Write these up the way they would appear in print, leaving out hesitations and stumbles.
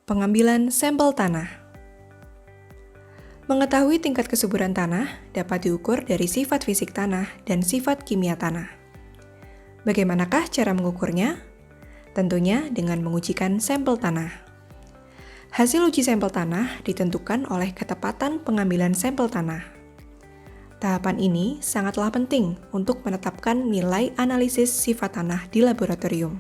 Pengambilan sampel tanah. Mengetahui tingkat kesuburan tanah dapat diukur dari sifat fisik tanah dan sifat kimia tanah. Bagaimanakah cara mengukurnya? Tentunya dengan mengujikan sampel tanah. Hasil uji sampel tanah ditentukan oleh ketepatan pengambilan sampel tanah. Tahapan ini sangatlah penting untuk menetapkan nilai analisis sifat tanah di laboratorium.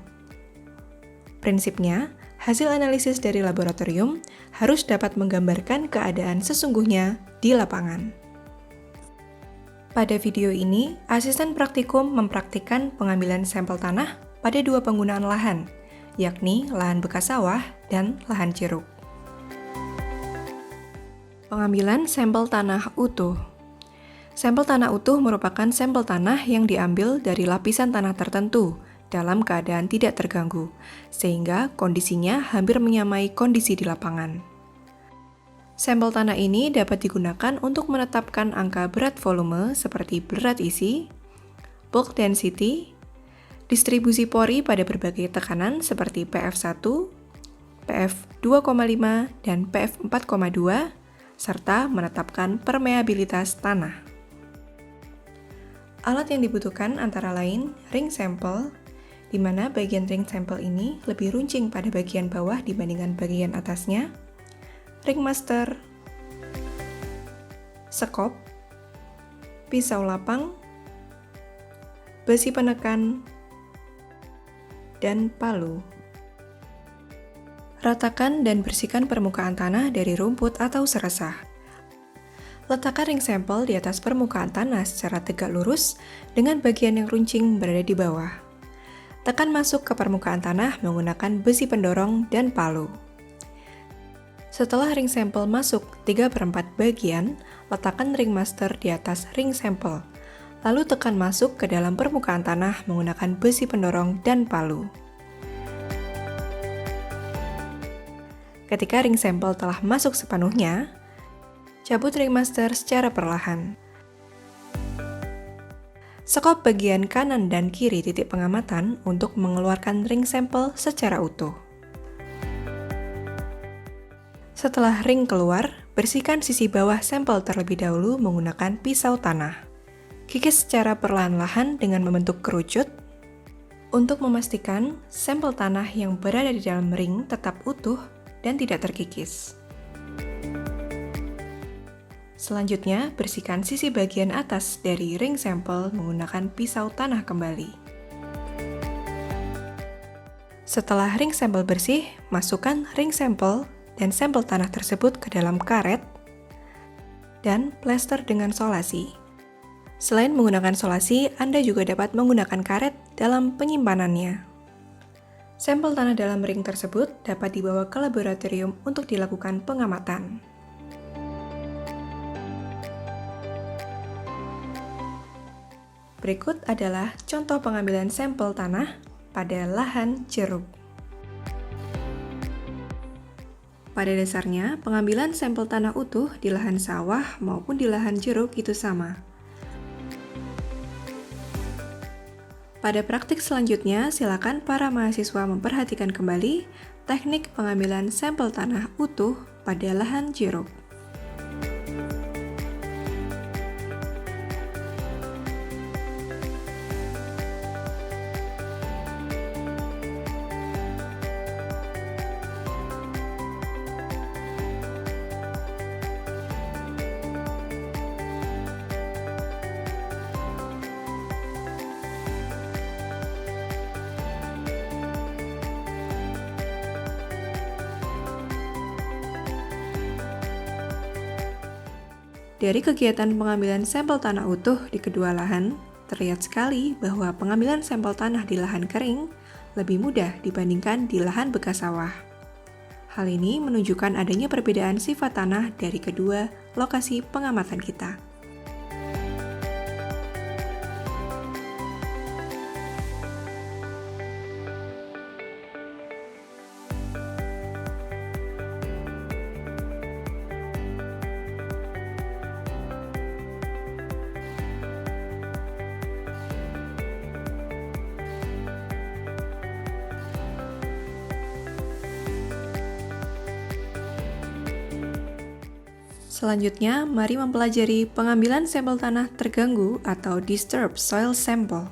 Prinsipnya, hasil analisis dari laboratorium harus dapat menggambarkan keadaan sesungguhnya di lapangan. Pada video ini, asisten praktikum mempraktikkan pengambilan sampel tanah pada dua penggunaan lahan, yakni lahan bekas sawah dan lahan jeruk. Pengambilan sampel tanah utuh. Sampel tanah utuh merupakan sampel tanah yang diambil dari lapisan tanah tertentu dalam keadaan tidak terganggu, sehingga kondisinya hampir menyamai kondisi di lapangan. Sampel tanah ini dapat digunakan untuk menetapkan angka berat volume seperti berat isi, bulk density, distribusi pori pada berbagai tekanan seperti PF1, PF2,5, dan PF4,2, serta menetapkan permeabilitas tanah. Alat yang dibutuhkan antara lain ring sampel, di mana bagian ring sampel ini lebih runcing pada bagian bawah dibandingkan bagian atasnya, ring master, sekop, pisau lapang, besi penekan, dan palu. Ratakan dan bersihkan permukaan tanah dari rumput atau seresah. Letakkan ring sampel di atas permukaan tanah secara tegak lurus dengan bagian yang runcing berada di bawah. Tekan masuk ke permukaan tanah menggunakan besi pendorong dan palu. Setelah ring sampel masuk 3/4 bagian, letakkan ring master di atas ring sampel. Lalu tekan masuk ke dalam permukaan tanah menggunakan besi pendorong dan palu. Ketika ring sampel telah masuk sepenuhnya, cabut ring master secara perlahan. Sekop bagian kanan dan kiri titik pengamatan untuk mengeluarkan ring sampel secara utuh. Setelah ring keluar, bersihkan sisi bawah sampel terlebih dahulu menggunakan pisau tanah. Kikis secara perlahan-lahan dengan membentuk kerucut untuk memastikan sampel tanah yang berada di dalam ring tetap utuh dan tidak terkikis. Selanjutnya, bersihkan sisi bagian atas dari ring sampel menggunakan pisau tanah kembali. Setelah ring sampel bersih, masukkan ring sampel dan sampel tanah tersebut ke dalam karet dan plester dengan solasi. Selain menggunakan solasi, Anda juga dapat menggunakan karet dalam penyimpanannya. Sampel tanah dalam ring tersebut dapat dibawa ke laboratorium untuk dilakukan pengamatan. Berikut adalah contoh pengambilan sampel tanah pada lahan jeruk. Pada dasarnya, pengambilan sampel tanah utuh di lahan sawah maupun di lahan jeruk itu sama. Pada praktik selanjutnya, silakan para mahasiswa memperhatikan kembali teknik pengambilan sampel tanah utuh pada lahan jeruk. Dari kegiatan pengambilan sampel tanah utuh di kedua lahan, terlihat sekali bahwa pengambilan sampel tanah di lahan kering lebih mudah dibandingkan di lahan bekas sawah. Hal ini menunjukkan adanya perbedaan sifat tanah dari kedua lokasi pengamatan kita. Selanjutnya, mari mempelajari pengambilan sampel tanah terganggu atau disturbed soil sample.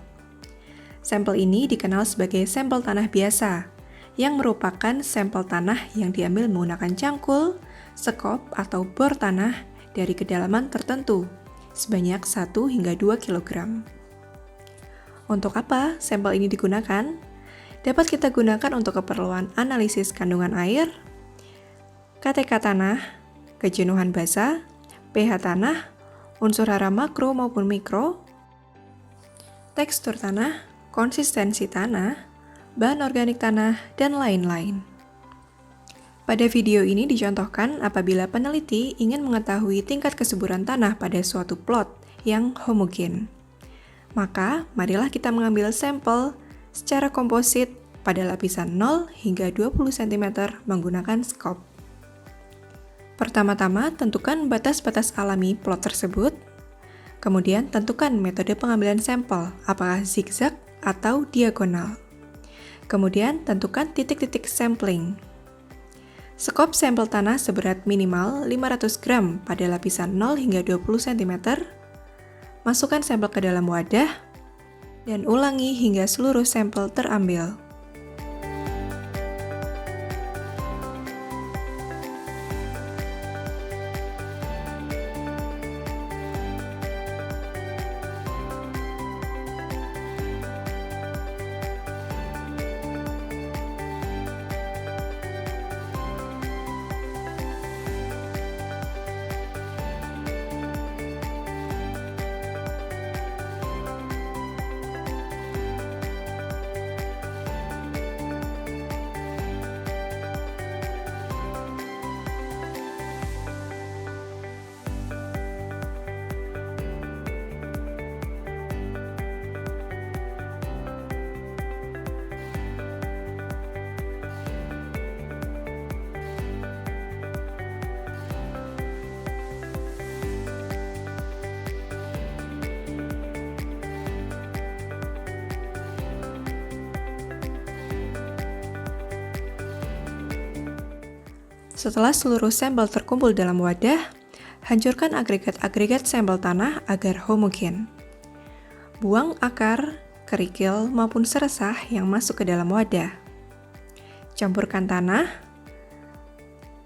Sampel ini dikenal sebagai sampel tanah biasa, yang merupakan sampel tanah yang diambil menggunakan cangkul, sekop, atau bor tanah dari kedalaman tertentu, sebanyak 1 hingga 2 kg. Untuk apa sampel ini digunakan? Dapat kita gunakan untuk keperluan analisis kandungan air, KTK tanah, kejenuhan basa, pH tanah, unsur hara makro maupun mikro, tekstur tanah, konsistensi tanah, bahan organik tanah, dan lain-lain. Pada video ini dicontohkan apabila peneliti ingin mengetahui tingkat kesuburan tanah pada suatu plot yang homogen. Maka, marilah kita mengambil sampel secara komposit pada lapisan 0 hingga 20 cm menggunakan skop. Pertama-tama, tentukan batas-batas alami plot tersebut. Kemudian, tentukan metode pengambilan sampel, apakah zigzag atau diagonal. Kemudian, tentukan titik-titik sampling. Skop sampel tanah seberat minimal 500 gram pada lapisan 0 hingga 20 cm. Masukkan sampel ke dalam wadah, dan ulangi hingga seluruh sampel terambil. Setelah seluruh sampel terkumpul dalam wadah, hancurkan agregat-agregat sampel tanah agar homogen. Buang akar, kerikil, maupun seresah yang masuk ke dalam wadah. Campurkan tanah,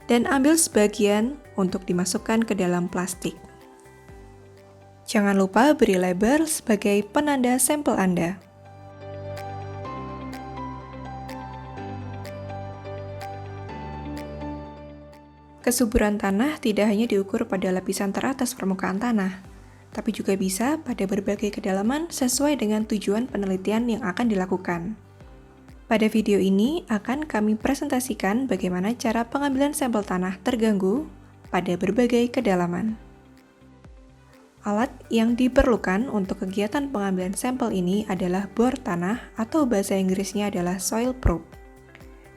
dan ambil sebagian untuk dimasukkan ke dalam plastik. Jangan lupa beri label sebagai penanda sampel Anda. Kesuburan tanah tidak hanya diukur pada lapisan teratas permukaan tanah, tapi juga bisa pada berbagai kedalaman sesuai dengan tujuan penelitian yang akan dilakukan. Pada video ini akan kami presentasikan bagaimana cara pengambilan sampel tanah terganggu pada berbagai kedalaman. Alat yang diperlukan untuk kegiatan pengambilan sampel ini adalah bor tanah atau bahasa Inggrisnya adalah soil probe.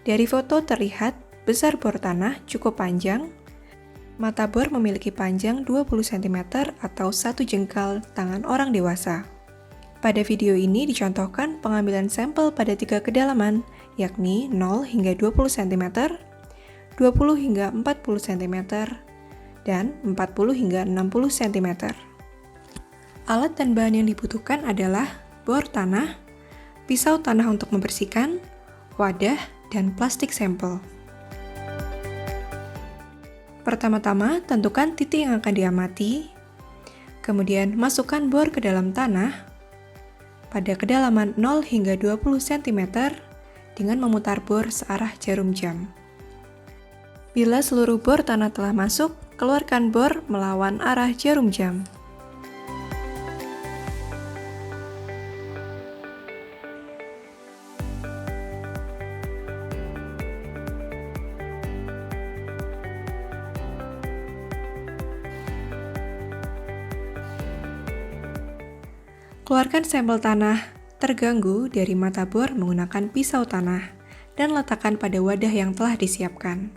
Dari foto terlihat besar bor tanah cukup panjang. Mata bor memiliki panjang 20 cm atau 1 jengkal tangan orang dewasa. Pada video ini dicontohkan pengambilan sampel pada 3 kedalaman, yakni 0 hingga 20 cm, 20 hingga 40 cm, dan 40 hingga 60 cm. Alat dan bahan yang dibutuhkan adalah bor tanah, pisau tanah untuk membersihkan, wadah, dan plastik sampel. Pertama-tama, tentukan titik yang akan diamati, kemudian masukkan bor ke dalam tanah pada kedalaman 0 hingga 20 cm dengan memutar bor searah jarum jam. Bila seluruh bor tanah telah masuk, keluarkan bor melawan arah jarum jam. Keluarkan sampel tanah terganggu dari mata bor menggunakan pisau tanah dan letakkan pada wadah yang telah disiapkan.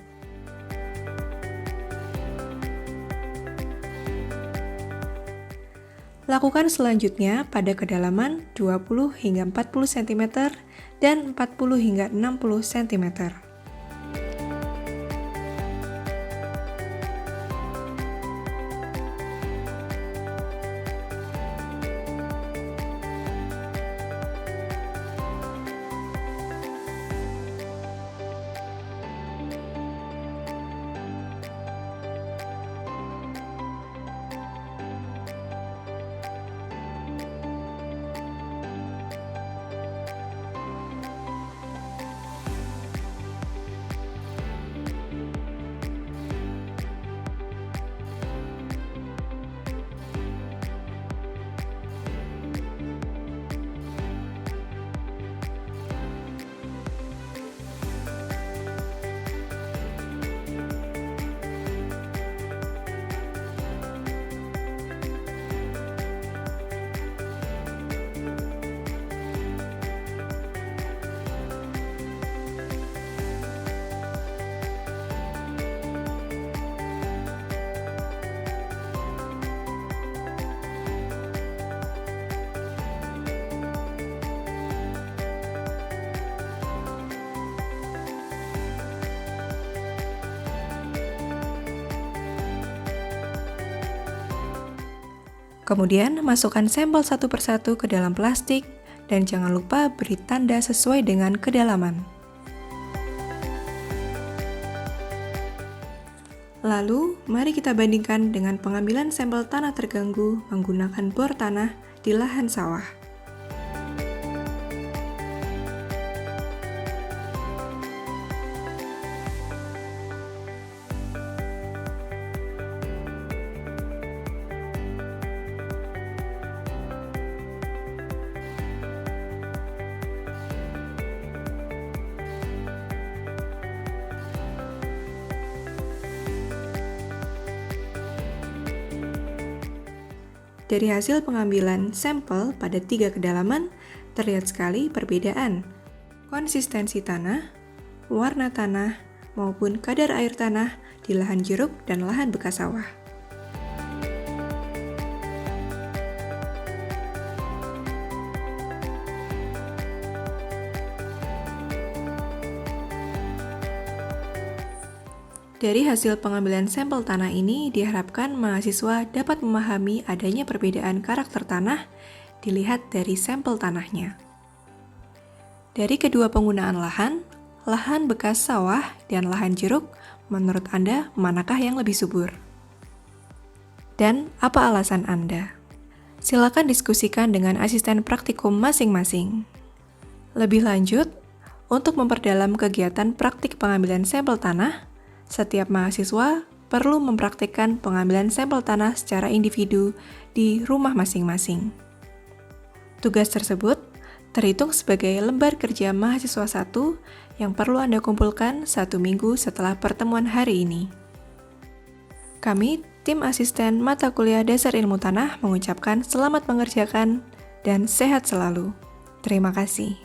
Lakukan selanjutnya pada kedalaman 20 hingga 40 cm dan 40 hingga 60 cm. Kemudian, masukkan sampel satu persatu ke dalam plastik dan jangan lupa beri tanda sesuai dengan kedalaman. Lalu, mari kita bandingkan dengan pengambilan sampel tanah terganggu menggunakan bor tanah di lahan sawah. Dari hasil pengambilan sampel pada 3 kedalaman, terlihat sekali perbedaan konsistensi tanah, warna tanah, maupun kadar air tanah di lahan jeruk dan lahan bekas sawah. Dari hasil pengambilan sampel tanah ini, diharapkan mahasiswa dapat memahami adanya perbedaan karakter tanah dilihat dari sampel tanahnya. Dari kedua penggunaan lahan bekas sawah dan lahan jeruk, menurut Anda manakah yang lebih subur? Dan apa alasan Anda? Silakan diskusikan dengan asisten praktikum masing-masing. Lebih lanjut, untuk memperdalam kegiatan praktik pengambilan sampel tanah, setiap mahasiswa perlu mempraktikkan pengambilan sampel tanah secara individu di rumah masing-masing. Tugas tersebut terhitung sebagai lembar kerja mahasiswa 1 yang perlu Anda kumpulkan 1 minggu setelah pertemuan hari ini. Kami, tim asisten mata kuliah Dasar Ilmu Tanah, mengucapkan selamat mengerjakan dan sehat selalu. Terima kasih.